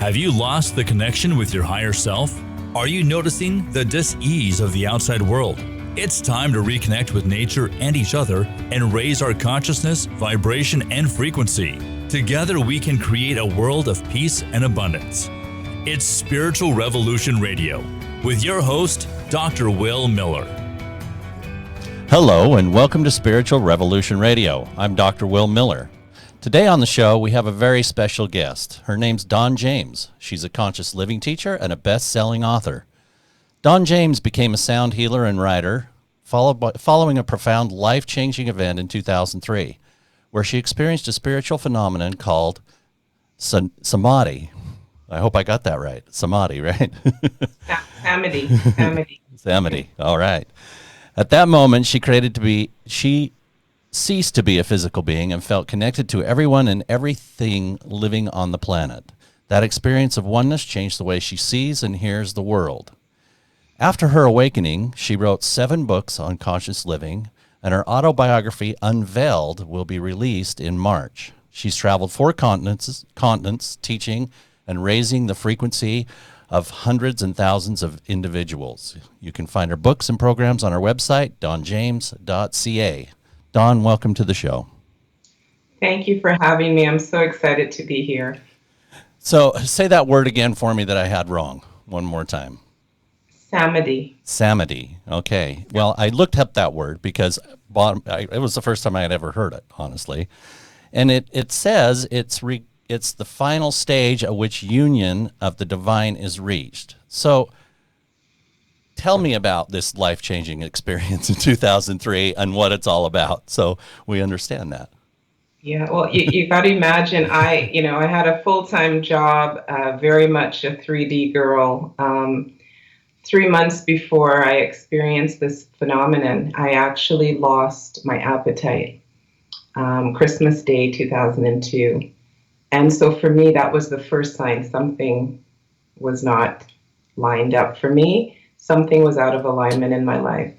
Have you lost the connection with your higher self? Are you noticing the dis-ease of the outside world? It's time to reconnect with nature and each other and raise our consciousness, vibration, and frequency. Together we can create a world of peace and abundance. It's Spiritual Revolution Radio with your host, Dr. Will Miller. Hello and welcome to Spiritual Revolution Radio. I'm Dr. Will Miller. Today on the show, we have a very special guest. Her name's Dawn James. She's a conscious living teacher and a best-selling author. Dawn James became a sound healer and writer following a profound life-changing event in 2003, where she experienced a spiritual phenomenon called samadhi. I hope I got that right. Samadhi, right? Samadhi. All right. At that moment, she ceased to be a physical being and felt connected to everyone and everything living on the planet. That experience of oneness changed the way she sees and hears the world. After her awakening, she wrote 7 books on conscious living, and her autobiography, Unveiled, will be released in March. She's traveled 4 continents, teaching and raising the frequency of hundreds and thousands of individuals. You can find her books and programs on our website, dawnjames.ca. Dawn, welcome to the show. Thank you for having me. I'm so excited to be here. So say that word again for me that I had wrong one more time. Samadhi. Samadhi. Okay. Well, I looked up that word because it was the first time I had ever heard it, honestly. And it says it's the final stage at which union of the divine is reached. So tell me about this life-changing experience in 2003 and what it's all about, so we understand that. Yeah, well, you got to imagine, I had a full-time job, very much a 3D girl. 3 months before I experienced this phenomenon, I actually lost my appetite, Christmas Day 2002. And so for me, that was the first sign something was not lined up for me. Something was out of alignment in my life.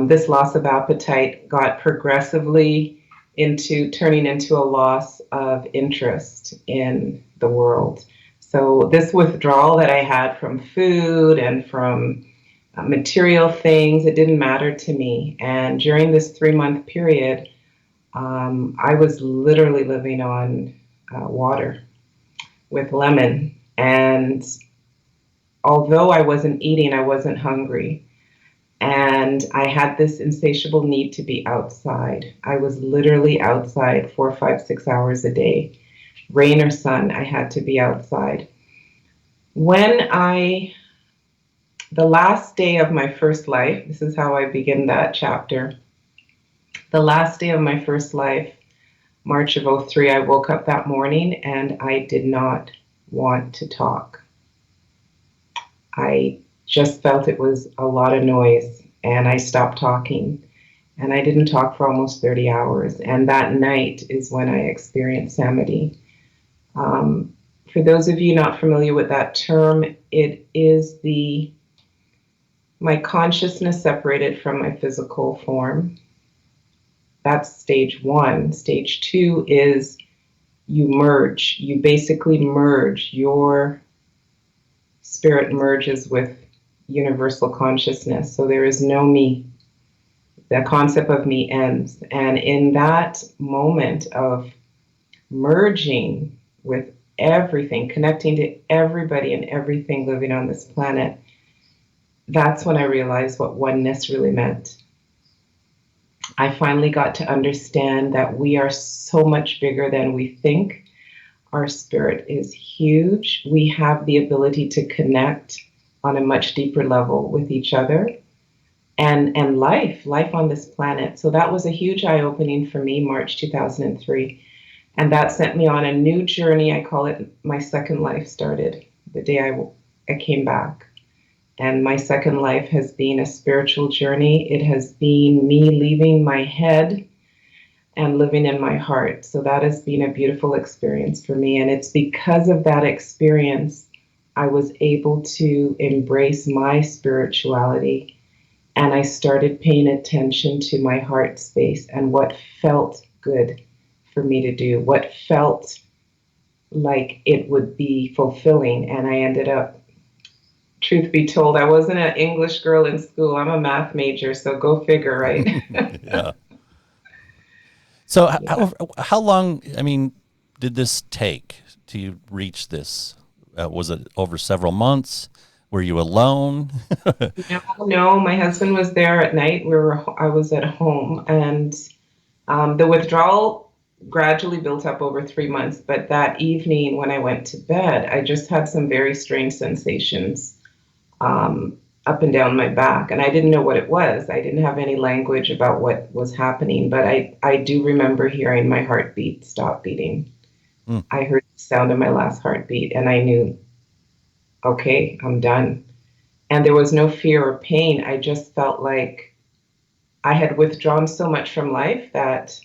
This loss of appetite got progressively turning into a loss of interest in the world. So this withdrawal that I had from food and from material things, it didn't matter to me. And during this 3-month period, I was literally living on water with lemon. And although I wasn't eating, I wasn't hungry. And I had this insatiable need to be outside. I was literally outside 4, 5, 6 hours a day. Rain or sun, I had to be outside. The last day of my first life, this is how I begin that chapter. The last day of my first life, March of 2003, I woke up that morning and I did not want to talk. I just felt it was a lot of noise and I stopped talking. And I didn't talk for almost 30 hours. And that night is when I experienced samadhi. For those of you not familiar with that term, it is my consciousness separated from my physical form. That's stage 1. Stage 2 is you merge. You basically merge. Your spirit merges with universal consciousness. So there is no me. The concept of me ends. And in that moment of merging with everything, connecting to everybody and everything living on this planet, that's when I realized what oneness really meant. I finally got to understand that we are so much bigger than we think. Our spirit is huge. We have the ability to connect on a much deeper level with each other and life on this planet. So that was a huge eye-opening for me, March 2003. And that sent me on a new journey. I call it my second life started the day I came back. And my second life has been a spiritual journey. It has been me leaving my head and living in my heart. So that has been a beautiful experience for me. And it's because of that experience, I was able to embrace my spirituality. And I started paying attention to my heart space and what felt good for me to do, what felt like it would be fulfilling. And I ended up, truth be told, I wasn't an English girl in school. I'm a math major, so go figure, right? Yeah. So Yeah. how long, I mean, did this take to reach this? Was it over several months? Were you alone? No, no, my husband was there at night. I was at home, and the withdrawal gradually built up over 3 months. But that evening when I went to bed, I just had some very strange sensations up and down my back, and I didn't know what it was. I didn't have any language about what was happening, but I do remember hearing my heartbeat stop beating. Mm. I heard the sound of my last heartbeat, and I knew, okay, I'm done. And there was no fear or pain. I just felt like I had withdrawn so much from life that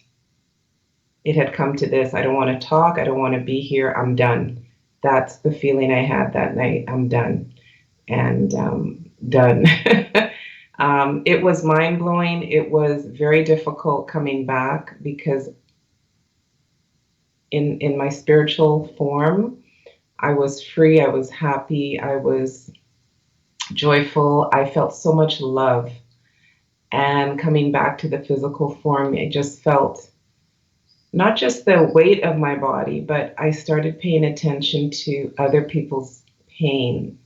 it had come to this. I don't want to talk. I don't want to be here. I'm done. That's the feeling I had that night. I'm done. And done. It was mind blowing. It was very difficult coming back because in my spiritual form, I was free. I was happy. I was joyful. I felt so much love. And coming back to the physical form, I just felt not just the weight of my body, but I started paying attention to other people's pain.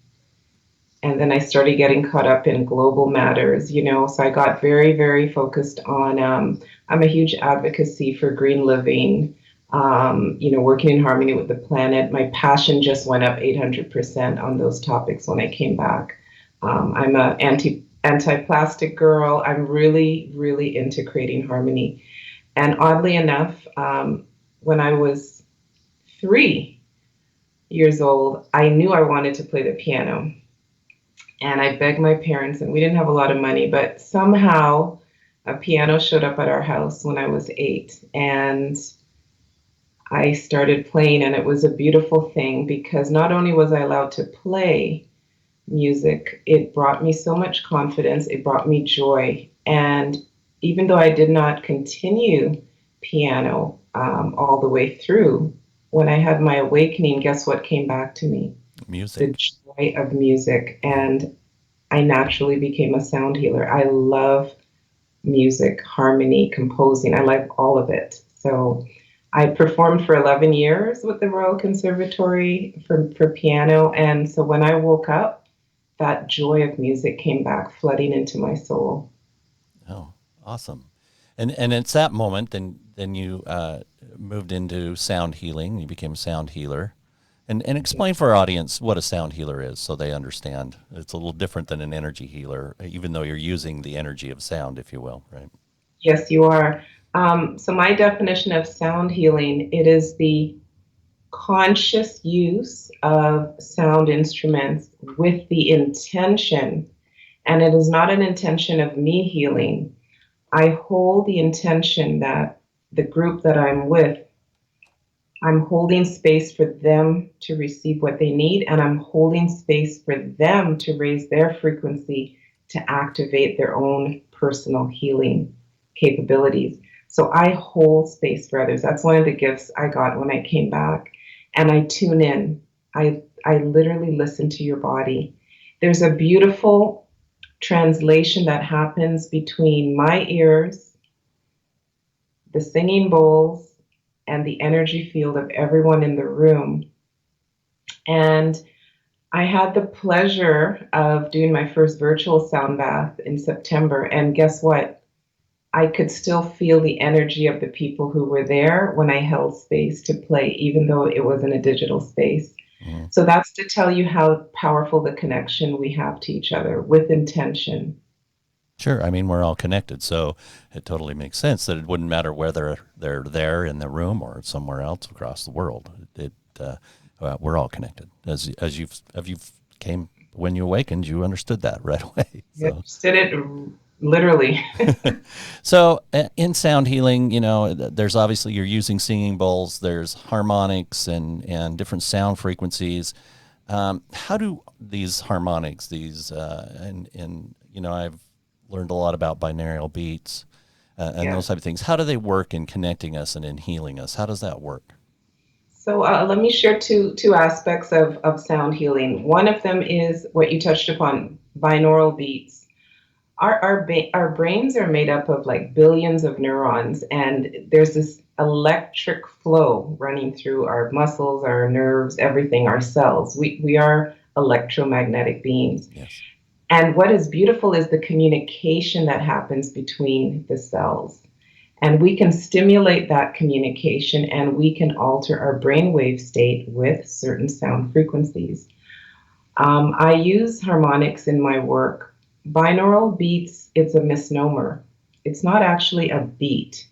And then I started getting caught up in global matters, So I got very, very focused on, I'm a huge advocacy for green living, working in harmony with the planet. My passion just went up 800% on those topics when I came back. I'm a anti-plastic girl. I'm really, really into creating harmony. And oddly enough, when I was 3 years old, I knew I wanted to play the piano. And I begged my parents, and we didn't have a lot of money, but somehow a piano showed up at our house when I was 8. And I started playing, and it was a beautiful thing because not only was I allowed to play music, it brought me so much confidence, it brought me joy. And even though I did not continue piano all the way through, when I had my awakening, guess what came back to me? Music. The joy of music. And I naturally became a sound healer. I love music, harmony, composing. I like all of it. So I performed for 11 years with the Royal Conservatory for piano. And so when I woke up, that joy of music came back flooding into my soul. Oh, awesome. And it's that moment, then you moved into sound healing. You became a sound healer. And explain for our audience what a sound healer is so they understand. It's a little different than an energy healer, even though you're using the energy of sound, if you will, right? Yes, you are. So my definition of sound healing, it is the conscious use of sound instruments with the intention, and it is not an intention of me healing. I hold the intention that the group that I'm with, I'm holding space for them to receive what they need, and I'm holding space for them to raise their frequency to activate their own personal healing capabilities. So I hold space for others. That's one of the gifts I got when I came back. And I tune in. I literally listen to your body. There's a beautiful translation that happens between my ears, the singing bowls, and the energy field of everyone in the room. And I had the pleasure of doing my first virtual sound bath in September. And guess what? I could still feel the energy of the people who were there when I held space to play, even though it was in a digital space. Mm-hmm. So that's to tell you how powerful the connection we have to each other with intention. Sure. I mean, we're all connected, so it totally makes sense that it wouldn't matter whether they're there in the room or somewhere else across the world. We're all connected. As you've came when you awakened, you understood that right away. So. You understood it literally. So in sound healing, there's obviously you're using singing bowls. There's harmonics and different sound frequencies. How do these harmonics, I've learned a lot about binaural beats and those type of things. How do they work in connecting us and in healing us? How does that work? So let me share two aspects of sound healing. One of them is what you touched upon, binaural beats. Our brains are made up of like billions of neurons, and there's this electric flow running through our muscles, our nerves, everything, our cells. We are electromagnetic beings. Yes. And what is beautiful is the communication that happens between the cells. And we can stimulate that communication, and we can alter our brainwave state with certain sound frequencies. I use harmonics in my work. Binaural beats, it's a misnomer. It's not actually a beat.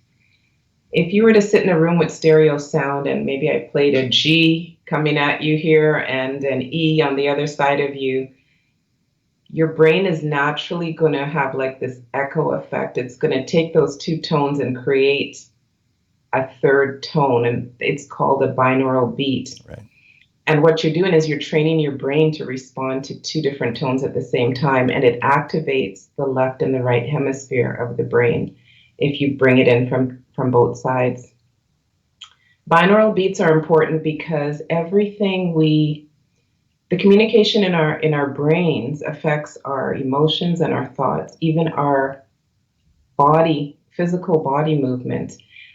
If you were to sit in a room with stereo sound and maybe I played a G coming at you here and an E on the other side of you, your brain is naturally going to have like this echo effect. It's going to take those two tones and create a third tone, and it's called a binaural beat. Right. And what you're doing is you're training your brain to respond to two different tones at the same time, and it activates the left and the right hemisphere of the brain if you bring it in from both sides. Binaural beats are important because the communication in our brains affects our emotions and our thoughts, even our physical body movement.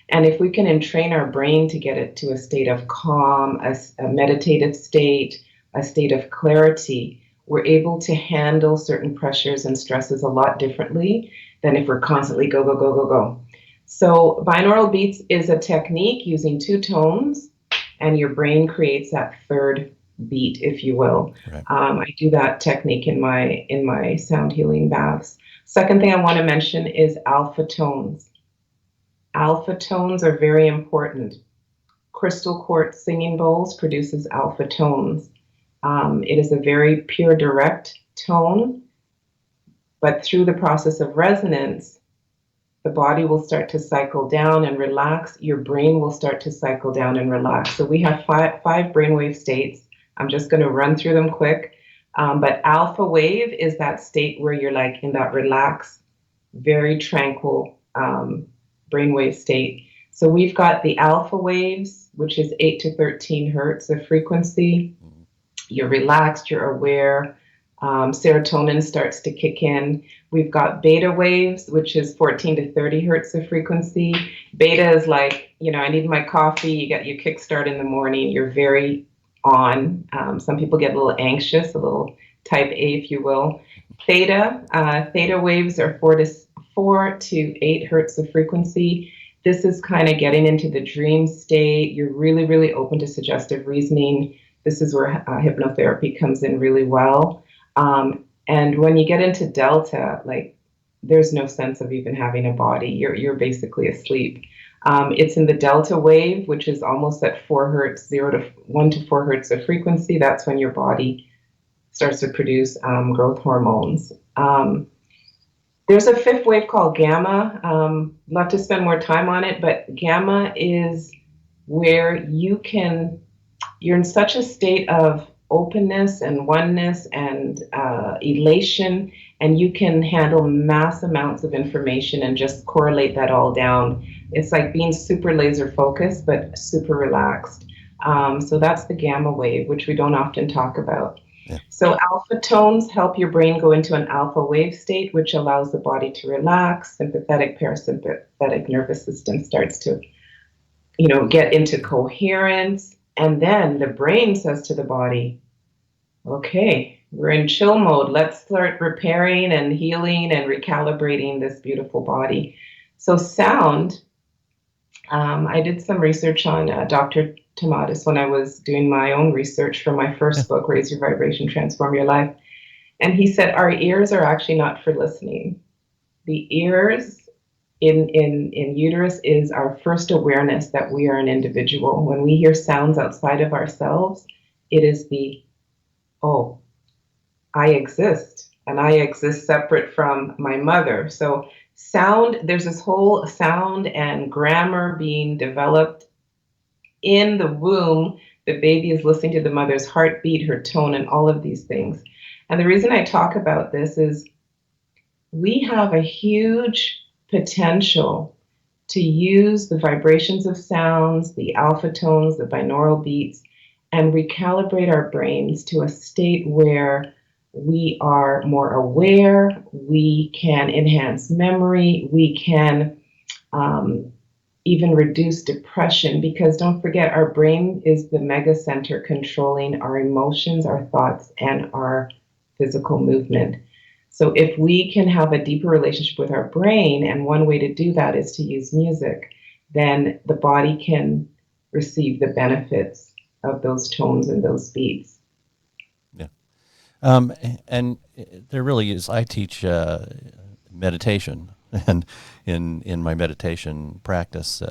And if we can entrain our brain to get it to a state of calm, a meditative state, a state of clarity, we're able to handle certain pressures and stresses a lot differently than if we're constantly go, go, go, go, go. So binaural beats is a technique using two tones, and your brain creates that third beat, if you will. Right. I do that technique in my sound healing baths. Second thing I want to mention is alpha tones. Alpha tones are very important. Crystal quartz singing bowls produces alpha tones. It is a very pure, direct tone, but through the process of resonance, the body will start to cycle down and relax. Your brain will start to cycle down and relax. So we have five brainwave states. I'm just going to run through them quick. But alpha wave is that state where you're like in that relaxed, very tranquil brainwave state. So we've got the alpha waves, which is 8 to 13 hertz of frequency. You're relaxed, you're aware. Serotonin starts to kick in. We've got beta waves, which is 14 to 30 hertz of frequency. Beta is like, I need my coffee. You get your kickstart in the morning. You're very on. Some people get a little anxious, a little type A, if you will. Theta waves are 4 to 8 hertz of frequency. This is kind of getting into the dream state. You're really, really open to suggestive reasoning. This is where hypnotherapy comes in really well. And when you get into delta, like there's no sense of even having a body. You're basically asleep. It's in the delta wave, which is almost at 4 hertz, 1 to 4 hertz of frequency. That's when your body starts to produce growth hormones. There's a fifth wave called gamma. Love to spend more time on it, but gamma is where you're in such a state of openness and oneness and elation, and you can handle mass amounts of information and just correlate that all down. It's like being super laser focused, but super relaxed. So that's the gamma wave, which we don't often talk about. Yeah. So alpha tones help your brain go into an alpha wave state, which allows the body to relax. Sympathetic, parasympathetic nervous system starts to, get into coherence. And then the brain says to the body, okay, we're in chill mode. Let's start repairing and healing and recalibrating this beautiful body. So sound, I did some research on Dr. Tomatis when I was doing my own research for my first book, Raise Your Vibration, Transform Your Life. And he said, our ears are actually not for listening. The ears in uterus is our first awareness that we are an individual. When we hear sounds outside of ourselves, it is oh, I exist, and I exist separate from my mother. So sound, there's this whole sound and grammar being developed in the womb. The baby is listening to the mother's heartbeat, her tone, and all of these things. And the reason I talk about this is we have a huge potential to use the vibrations of sounds, the alpha tones, the binaural beats, and recalibrate our brains to a state where we are more aware, we can enhance memory, we can even reduce depression, because don't forget, our brain is the mega center controlling our emotions, our thoughts, and our physical movement. So if we can have a deeper relationship with our brain, and one way to do that is to use music, then the body can receive the benefits of those tones and those beats. Yeah. And there really is, I teach meditation, and in my meditation practice,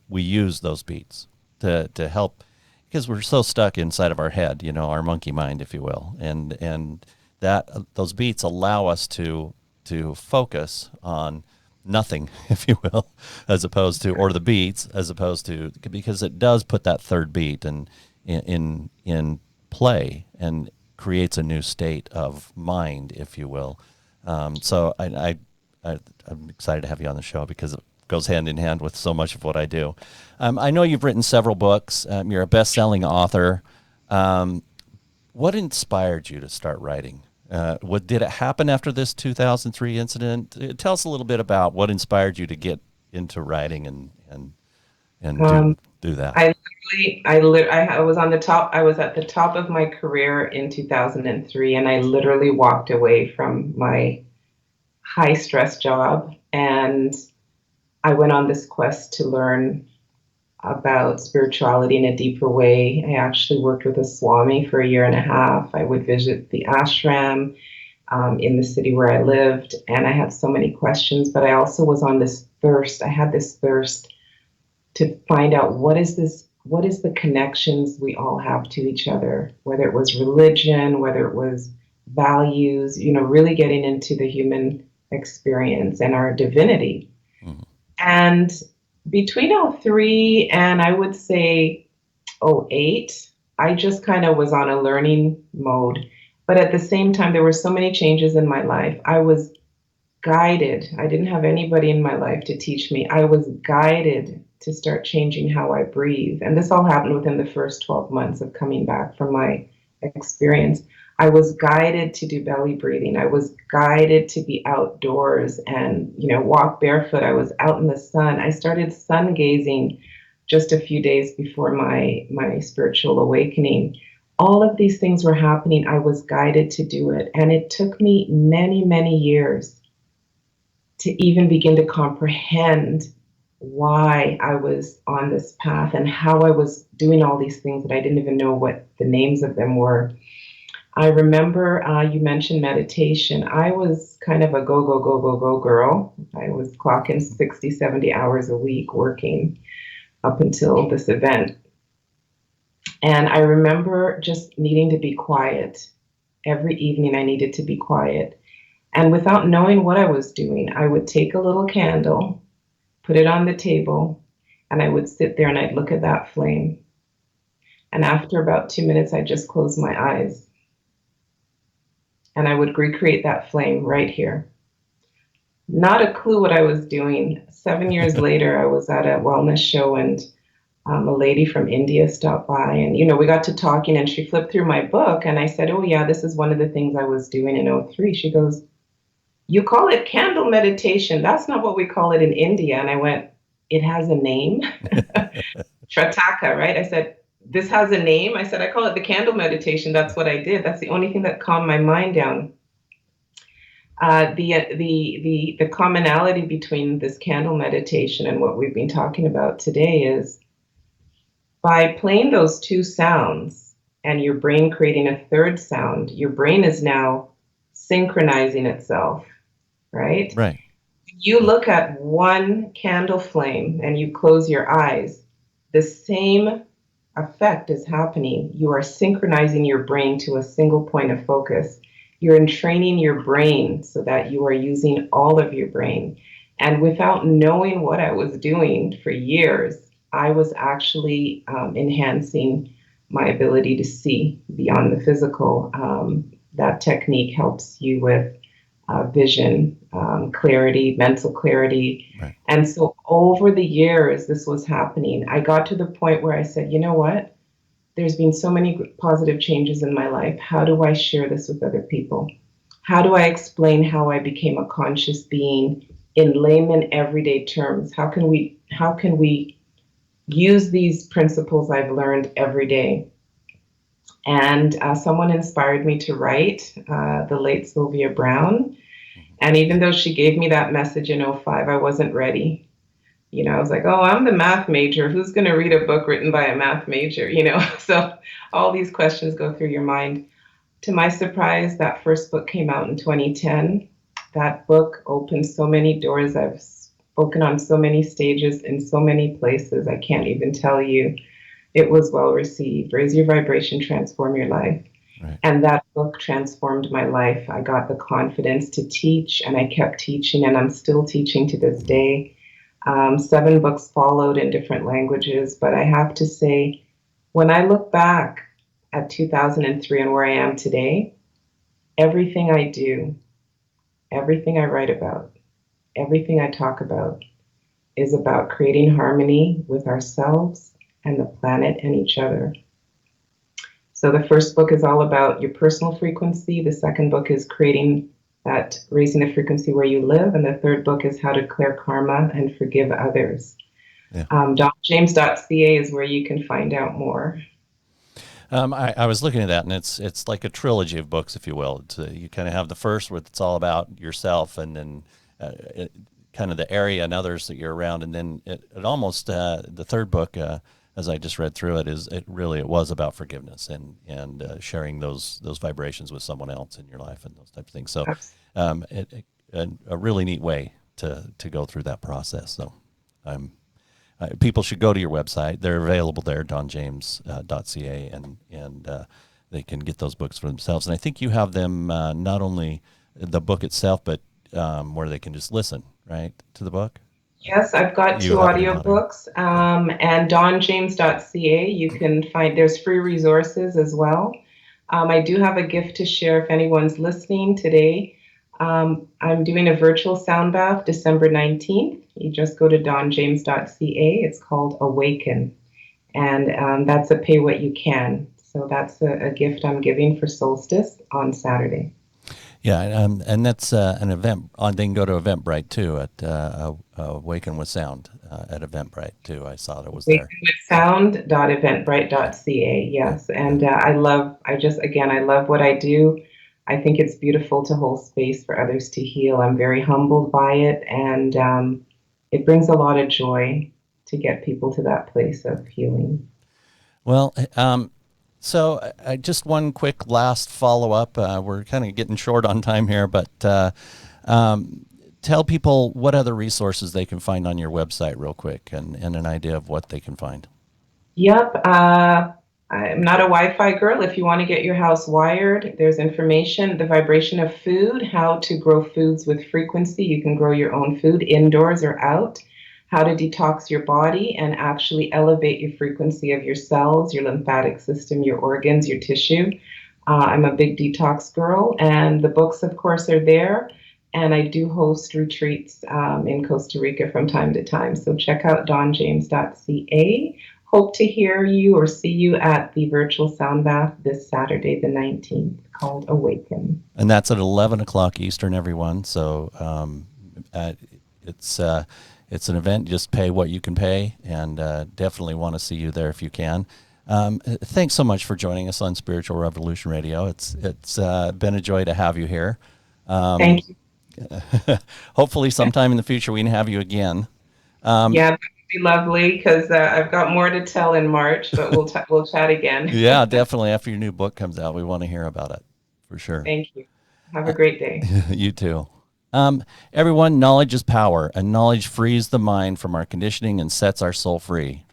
we use those beats to help, because we're so stuck inside of our head, our monkey mind, if you will, and that those beats allow us to focus on nothing, if you will, as opposed to, or the beats, as opposed to, because it does put that third beat in play and creates a new state of mind, if you will. So I'm excited to have you on the show, because it goes hand in hand with so much of what I do. I know you've written several books. You're a best-selling author. What inspired you to start writing? Did it happen after this 2003 incident? Tell us a little bit about what inspired you to get into writing and do that. I was on the top. I was at the top of my career in 2003, and I literally walked away from my high stress job, and I went on this quest to learn about spirituality in a deeper way. I actually worked with a Swami for 1.5 years. I would visit the ashram in the city where I lived, and I had so many questions, but I also was on this thirst. I had this thirst to find out what is the connections we all have to each other, whether it was religion, whether it was values, really getting into the human experience and our divinity. Mm-hmm. And between 2003 and I would say 2008, I just kind of was on a learning mode. But at the same time, there were so many changes in my life. I was guided. I didn't have anybody in my life to teach me. I was guided to start changing how I breathe. And this all happened within the first 12 months of coming back from my experience. I was guided to do belly breathing. I was guided to be outdoors and, walk barefoot. I was out in the sun. I started sun gazing just a few days before my spiritual awakening. All of these things were happening. I was guided to do it. And it took me many, many years to even begin to comprehend why I was on this path and how I was doing all these things that I didn't even know what the names of them were. I remember you mentioned meditation. I was kind of a go girl. I was clocking 60, 70 hours a week working up until this event. And I remember just needing to be quiet. Every evening I needed to be quiet. And without knowing what I was doing, I would take a little candle, put it on the table, and I would sit there and I'd look at that flame. And after about 2 minutes, I'd just close my eyes. And I would recreate that flame right here. Not a clue what I was doing. 7 years later, I was at a wellness show, and a lady from India stopped by, and we got to talking, and she flipped through my book, and I said, "Oh yeah, this is one of the things I was doing in 2003. She goes, "You call it candle meditation. That's not what we call it in India." And I went, "It has a name." Trataka, right? I said, "This has a name?" I said, "I call it the candle meditation. That's what I did. That's the only thing that calmed my mind down." The commonality between this candle meditation and what we've been talking about today is by playing those two sounds and your brain creating a third sound, your brain is now synchronizing itself, right? Right. You look at one candle flame and you close your eyes, the same effect is happening. You are synchronizing your brain to a single point of focus. You're entraining your brain so that you are using all of your brain. And without knowing what I was doing for years, I was actually enhancing my ability to see beyond the physical. That technique helps you with vision, clarity, mental clarity. Right. And so over the years, this was happening. I got to the point where I said, you know what? There's been so many positive changes in my life. How do I share this with other people? How do I explain how I became a conscious being in layman everyday terms? How can we use these principles I've learned every day? And someone inspired me to write, the late Sylvia Brown. And even though she gave me that message in '05, I wasn't ready. I was like, oh, I'm the math major. Who's going to read a book written by a math major? So all these questions go through your mind. To my surprise, that first book came out in 2010. That book opened so many doors. I've spoken on so many stages in so many places. I can't even tell you. It was well received. Raise Your Vibration, Transform Your Life. Right. And that book transformed my life. I got the confidence to teach, and I kept teaching, and I'm still teaching to this day. 7 books followed in different languages, but I have to say, when I look back at 2003 and where I am today, everything I do, everything I write about, everything I talk about is about creating harmony with ourselves and the planet and each other. So the first book is all about your personal frequency. The second book is raising the frequency where you live. And the third book is how to clear karma and forgive others. Yeah. DonJames.ca is where you can find out more. I was looking at that, and it's like a trilogy of books, if you will. You kind of have the first where it's all about yourself, and then kind of the area and others that you're around, and then it almost the third book, as I just read through it, it was about forgiveness and sharing those vibrations with someone else in your life and those types of things. So a really neat way to go through that process. So people should go to your website. They're available there, donjames.ca, and they can get those books for themselves. And I think you have them not only the book itself, but where they can just listen, right, to the book? Yes, I've got 2 audiobooks, and donjames.ca. You can find, there's free resources as well. I do have a gift to share if anyone's listening today. I'm doing a virtual sound bath December 19th. You just go to donjames.ca. It's called Awaken, and that's a pay what you can. So that's a gift I'm giving for Solstice on Saturday. Yeah, and that's an event. They can go to Eventbrite too at Awaken with Sound at Eventbrite too. I saw that it was there. Awakenwithsound.eventbrite.ca. Yes, and I love what I do. I think it's beautiful to hold space for others to heal. I'm very humbled by it, and it brings a lot of joy to get people to that place of healing. Well, so just one quick last follow-up. We're kind of getting short on time here, but tell people what other resources they can find on your website real quick and an idea of what they can find. Yep. I'm not a Wi-Fi girl. If you want to get your house wired, there's information, the vibration of food, how to grow foods with frequency. You can grow your own food indoors or out. How to detox your body and actually elevate your frequency of your cells, your lymphatic system, your organs, your tissue. I'm a big detox girl, and the books, of course, are there. And I do host retreats in Costa Rica from time to time. So check out donjames.ca. Hope to hear you or see you at the virtual sound bath this Saturday, the 19th, called Awaken. And that's at 11 o'clock Eastern, everyone. So it's an event. Just pay what you can pay, and definitely want to see you there if you can. Thanks so much for joining us on Spiritual Revolution Radio. It's been a joy to have you here. Thank you. Hopefully sometime in the future we can have you again. Yeah, that would be lovely, because I've got more to tell in March, but we'll chat again. Yeah, definitely. After your new book comes out, we want to hear about it for sure. Thank you. Have a great day. You too. Everyone, knowledge is power, and knowledge frees the mind from our conditioning and sets our soul free.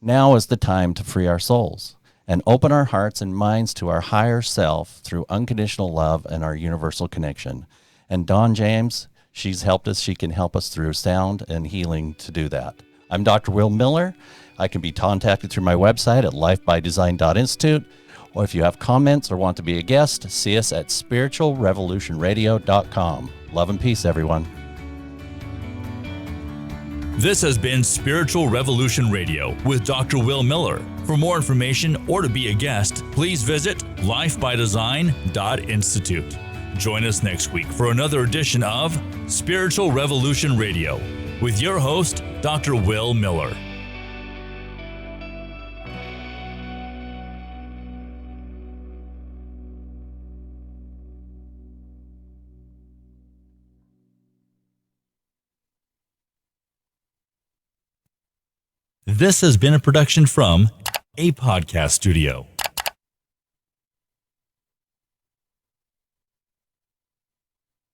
Now is the time to free our souls and open our hearts and minds to our higher self through unconditional love and our universal connection. And Dawn James, she's helped us. She can help us through sound and healing to do that. I'm Dr. Will Miller. I can be contacted through my website at lifebydesign.institute, Or if you have comments or want to be a guest, see us at spiritualrevolutionradio.com. Love and peace, everyone. This has been Spiritual Revolution Radio with Dr. Will Miller. For more information or to be a guest, please visit lifebydesign.institute. Join us next week for another edition of Spiritual Revolution Radio with your host, Dr. Will Miller. This has been a production from a podcast studio.